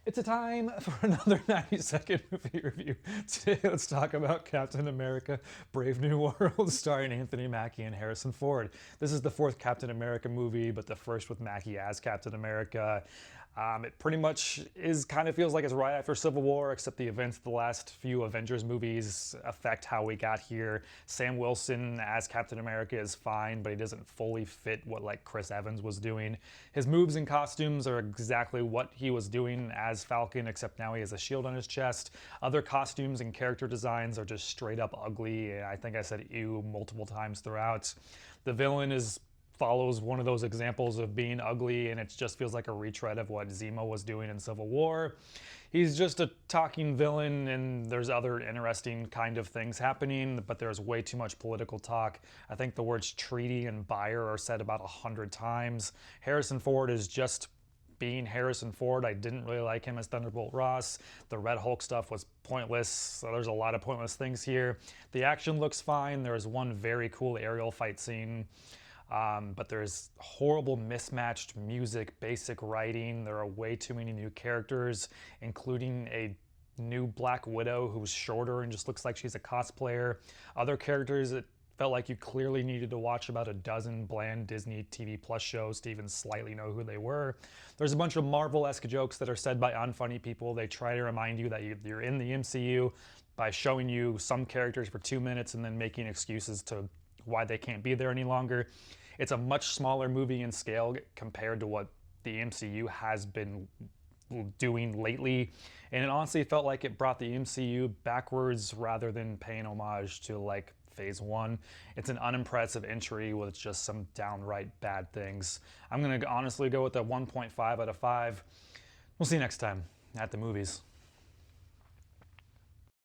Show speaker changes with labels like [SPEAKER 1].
[SPEAKER 1] It's a time for another 90-second movie review. Today, let's talk about Captain America Brave New World, starring Anthony Mackie and Harrison Ford. This is the fourth Captain America movie, but the first with Mackie as Captain America. It pretty much kind of feels like it's right after Civil War, except the events of the last few Avengers movies affect how we got here. Sam Wilson as Captain America is fine, but he doesn't fully fit what like Chris Evans was doing. His moves and costumes are exactly what he was doing as Falcon, except now he has a shield on his chest. Other costumes and character designs are just straight up ugly, and I think I said ew multiple times throughout. The villain follows one of those examples of being ugly, and it just feels like a retread of what Zemo was doing in Civil War. He's just a talking villain, and there's other interesting kind of things happening, but there's way too much political talk. I think the words treaty and buyer are said about 100 times. Harrison Ford is just being Harrison Ford. I didn't really like him as Thunderbolt Ross. The Red Hulk stuff was pointless, so there's a lot of pointless things here. The action looks fine. There's one very cool aerial fight scene. But there's horrible mismatched music, basic writing. There are way too many new characters, including a new Black Widow who's shorter and just looks like she's a cosplayer. Other characters that felt like you clearly needed to watch about a dozen bland Disney TV Plus shows to even slightly know who they were. There's a bunch of Marvel-esque jokes that are said by unfunny people. They try to remind you that you're in the MCU by showing you some characters for 2 minutes and then making excuses to why they can't be there any longer. It's a much smaller movie in scale compared to what the MCU has been doing lately, and it honestly felt like it brought the MCU backwards rather than paying homage to like Phase 1. It's an unimpressive entry with just some downright bad things. I'm gonna honestly go with a 1.5 out of 5. We'll see you next time at the movies.